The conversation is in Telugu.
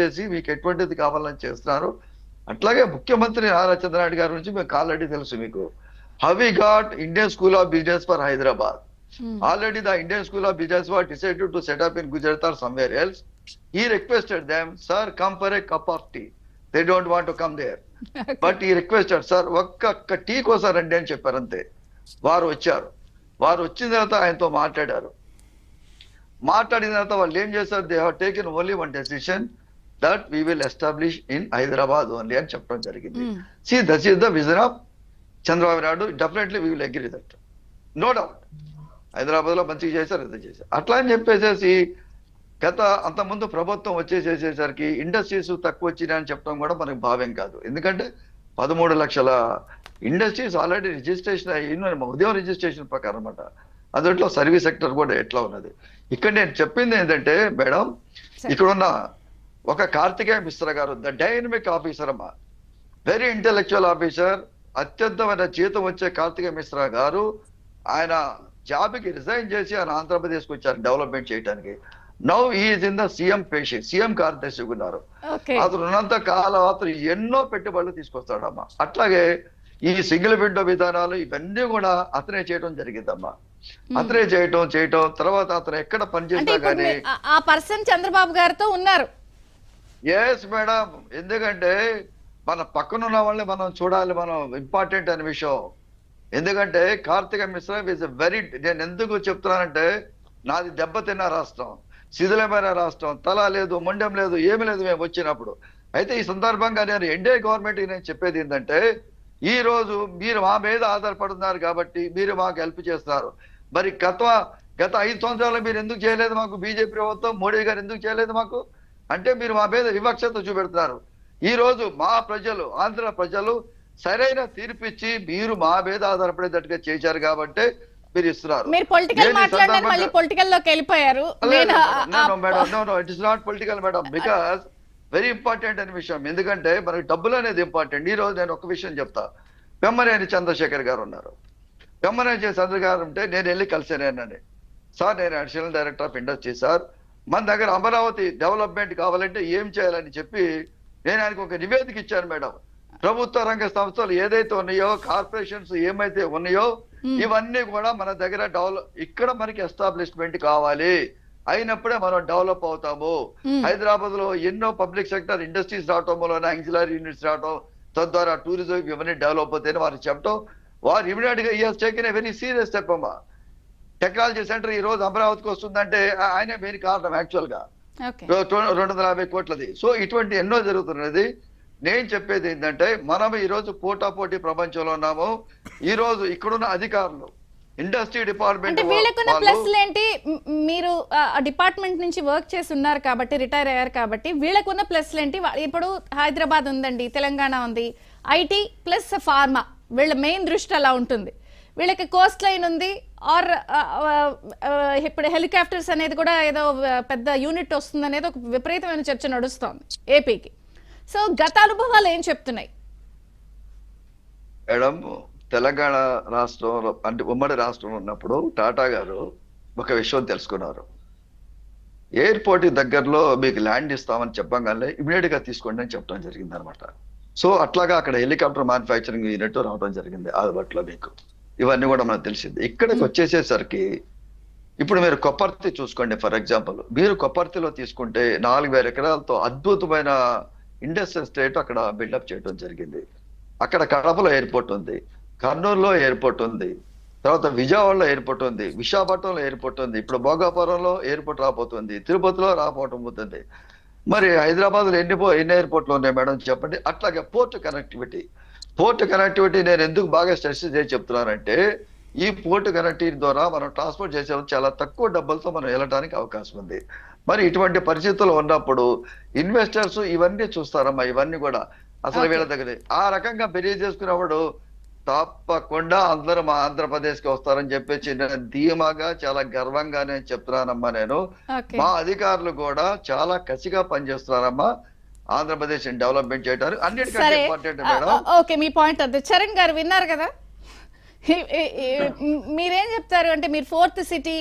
చేసి మీకు ఎటువంటిది కావాలని చేస్తున్నారు. అట్లాగే ముఖ్యమంత్రి నారా చంద్రనాయుడు గారి నుంచి మీకు ఆల్రెడీ తెలుసు. మీకు how we got Indian School of Business for Hyderabad. Already the Indian School of Business was decided to set up in Gujarat or somewhere else. He requested them, sir, come for a cup of tea. They don't want to come there. Okay. But he requested, sir, ఒక్క టీ కోసం రండి అని చెప్పారు అంతే. వారు వచ్చారు. వారు వచ్చిన తర్వాత ఆయనతో మాట్లాడారు. మాట్లాడిన తర్వాత వాళ్ళు ఏం చేశారు, they have taken only one decision that we will establish in Hyderabad only అని చెప్పడం జరిగింది. See that is the vision of Chandrababu Naidu. Definitely we will agree that, no doubt. Hyderabad లో మంచిగా చేశారు, ఎంత చేశారు. అట్లా అని చెప్పేసేసి అంతకుముందు ప్రభుత్వం వచ్చేసేసరికి ఇండస్ట్రీస్ తక్కువ వచ్చినాయని చెప్పడం కూడా మనకు భావ్యం కాదు. ఎందుకంటే 13 లక్షల ఇండస్ట్రీస్ ఆల్రెడీ రిజిస్ట్రేషన్ అయ్యి ఉదయం రిజిస్ట్రేషన్ ప్రకారం అన్నమాట. అదట్లో సర్వీస్ సెక్టర్ కూడా ఎట్లా ఉన్నది. ఇక్కడ నేను చెప్పింది ఏంటంటే మేడం, ఇక్కడ ఉన్న ఒక కార్తికేయ మిశ్రా గారు ద డైనమిక్ ఆఫీసర్ అమ్మా, వెరీ ఇంటెలెక్చువల్ ఆఫీసర్, అత్యంతమైన జీతం వచ్చే కార్తికేయ మిశ్రా గారు ఆయన జాబ్కి రిజైన్ చేసి ఆయన ఆంధ్రప్రదేశ్కి వచ్చారు డెవలప్మెంట్ చేయడానికి. Now is in the CM పేషి, సీఎం కార్యదర్శి ఉన్నారు. అతను ఉన్నంత కాలం అతను ఎన్నో పెట్టుబడులు తీసుకొస్తాడమ్మా. అట్లాగే ఈ సింగిల్ విండో విధానాలు ఇవన్నీ కూడా అతనే చేయడం జరిగిందమ్మా. అతనే చేయటం తర్వాత అతను ఎక్కడ పనిచేసినా కానీ ఆ పర్సన్ చంద్రబాబు గారితో ఉన్నారు. ఎస్ మేడం, ఎందుకంటే మన పక్కనున్న వాళ్ళని మనం చూడాలి, మనం ఇంపార్టెంట్ అనే విషయం. ఎందుకంటే కార్తికేయ మిశ్రా ఇస్ వెరీ, నేను ఎందుకు చెప్తున్నానంటే నాది దెబ్బతిన్న రాష్ట్రం, శిథిలమైన రాష్ట్రం, తల లేదు, మొండెం లేదు, ఏమి లేదు మేము వచ్చినప్పుడు. అయితే ఈ సందర్భంగా నేను ఎన్డీఏ గవర్నమెంట్ నేను చెప్పేది ఏంటంటే, ఈ రోజు మీరు మా మీద ఆధారపడుతున్నారు కాబట్టి మీరు మాకు హెల్ప్ చేస్తున్నారు. మరి గత 5 సంవత్సరాలు మీరు ఎందుకు చేయలేదు మాకు? బీజేపీ ప్రభుత్వం, మోడీ గారు ఎందుకు చేయలేదు మాకు? అంటే మీరు మా మీద వివక్షత చూపెడుతున్నారు. ఈ రోజు మా ప్రజలు, ఆంధ్ర ప్రజలు సరైన తీర్పిచ్చి మీరు మా మీద ఆధారపడేటట్టుగా చేశారు కాబట్టి మీరు ఇస్తున్నారు. మీరు పొలిటికల్ మాట్లాడారు, మళ్ళీ పొలిటికల్ లోకి వెళ్ళిపోయారు. It is not political madam, because very important అనే విషయం. ఎందుకంటే మనకి డబ్బులు అనేది ఇంపార్టెంట్. ఈ రోజు నేను ఒక విషయం చెప్తా. పెమ్మనేని చంద్రశేఖర్ గారు ఉన్నారు. పెమ్మనేని చంద్ర గారు ఉంటే నేను వెళ్ళి కలిసానండి. సార్, నేను additional director of industry sir, మన దగ్గర అమరావతి డెవలప్మెంట్ కావాలంటే ఏం చేయాలని చెప్పి నేను ఆయనకు ఒక నివేదిక ఇచ్చాను మేడం. ప్రభుత్వ రంగ సంస్థలు ఏదైతే ఉన్నాయో, కార్పొరేషన్స్ ఏమైతే ఉన్నాయో, ఇవన్నీ కూడా మన దగ్గర ఇక్కడ మనకి ఎస్టాబ్లిష్మెంట్ కావాలి, అయినప్పుడే మనం డెవలప్ అవుతాము. హైదరాబాద్ లో ఎన్నో పబ్లిక్ సెక్టర్ ఇండస్ట్రీస్ రావటం వలన ఆంగ్జిలరీ యూనిట్స్ రావటం, తద్వారా టూరిజం ఇవన్నీ డెవలప్ అవుతాయని వారు చెప్పడం, వారు ఇమీడియట్ గా is taken a very serious step అమ్మా. టెక్నాలజీ సెంటర్ ఈ రోజు అమరావతికి వస్తుందంటే ఆయన మెయిన్ కారణం యాక్చువల్ గా 250 కోట్లది. సో ఇటువంటి ఎన్నో జరుగుతున్నది. నేను చెప్పేది ఏంటంటే, మనం ఈ రోజు పోటాపోటీ ప్రపంచంలో ఉన్నాము. ఈ రోజు ఇక్కడున్న అధికారులు, ఇండస్ట్రీ డిపార్ట్మెంట్, వీళ్ళకున్న ప్లస్ ఏంటి? మీరు డిపార్ట్మెంట్ నుంచి వర్క్ చేసి ఉన్నారు కాబట్టి, రిటైర్ అయ్యారు కాబట్టి, వీళ్ళకున్న ప్లస్ ఏంటి? ఇప్పుడు హైదరాబాద్ ఉందండి, తెలంగాణ ఉంది, ఐటీ ప్లస్ ఫార్మా, వీళ్ళ మెయిన్ దృష్టి అలా ఉంటుంది. వీళ్ళకి కోస్ట్ లైన్ ఉంది, ఆర్ ఇప్పుడు హెలికాప్టర్స్ అనేది కూడా ఏదో పెద్ద యూనిట్ వస్తుంది అనేది ఒక విపరీతమైన చర్చ నడుస్తోంది ఏపీకి. సో గత అనుభవాలు ఏం చెప్తున్నాయి మేడం? తెలంగాణ రాష్ట్రంలో అంటే ఉమ్మడి రాష్ట్రంలో ఉన్నప్పుడు టాటా గారు ఒక విషయం తెలుసుకున్నారు. ఎయిర్పోర్ట్ దగ్గరలో మీకు ల్యాండ్ ఇస్తామని చెప్పగానే ఇమీడియట్ గా తీసుకోండి అని చెప్పడం జరిగింది అనమాట. సో అట్లాగా అక్కడ హెలికాప్టర్ మ్యానుఫ్యాక్చరింగ్ యూనిట్ రావడం జరిగింది అందుబాటులో మీకు. ఇవన్నీ కూడా మనకు తెలిసింది. ఇక్కడికి వచ్చేసేసరికి ఇప్పుడు మీరు కొప్పర్తి చూసుకోండి. ఫర్ ఎగ్జాంపుల్, మీరు కొప్పర్తిలో తీసుకుంటే 4000 ఎకరాలతో అద్భుతమైన ఇండస్ట్రియల్ స్టేట్ అక్కడ బిల్డప్ చేయడం జరిగింది. అక్కడ కడపలో ఎయిర్పోర్ట్ ఉంది, కర్నూలులో ఎయిర్పోర్ట్ ఉంది, తర్వాత విజయవాడలో ఎయిర్పోర్ట్ ఉంది, విశాఖపట్నంలో ఎయిర్పోర్ట్ ఉంది, ఇప్పుడు భోగాపురంలో ఎయిర్పోర్ట్ రాబోతుంది, తిరుపతిలో రాబోవటం అవుతుంది. మరి హైదరాబాద్ లో ఎన్ని ఎయిర్పోర్ట్లు ఉన్నాయి మేడం చెప్పండి. అట్లాగే పోర్ట్ కనెక్టివిటీ నేను ఎందుకు బాగా స్ట్రెస్ చేసి చెప్తున్నానంటే, ఈ పోర్ట్ కనెక్టివిటీ ద్వారా మనం ట్రాన్స్పోర్ట్ చేసే చాలా తక్కువ డబ్బులతో మనం వెళ్ళడానికి అవకాశం ఉంది. మరి ఇటువంటి పరిస్థితుల్లో ఉన్నప్పుడు ఇన్వెస్టర్స్ ఇవన్నీ చూస్తారమ్మా. ఇవన్నీ కూడా అసలు వీళ్ళ దగ్గర ఆ రకంగా బెరీజ్ చేసుకున్నప్పుడు తప్పకుండా అందరూ మా ఆంధ్రప్రదేశ్ కి వస్తారని చెప్పేసి నేను ధీమాగా చాలా గర్వంగా నేను చెప్తున్నానమ్మా. నేను మా అధికారులు కూడా చాలా కసిగా పనిచేస్తున్నారమ్మా ఆంధ్రప్రదేశ్ డెవలప్మెంట్ చేయడానికి. అన్నిటికంటే ఇంపార్టెంట్ మేడం. ఓకే, మీ పాయింట్ అదే. చరణ్ గారు విన్నారు కదా, మీరేం చెప్తారు అంటే, మీరు 4th సిటీ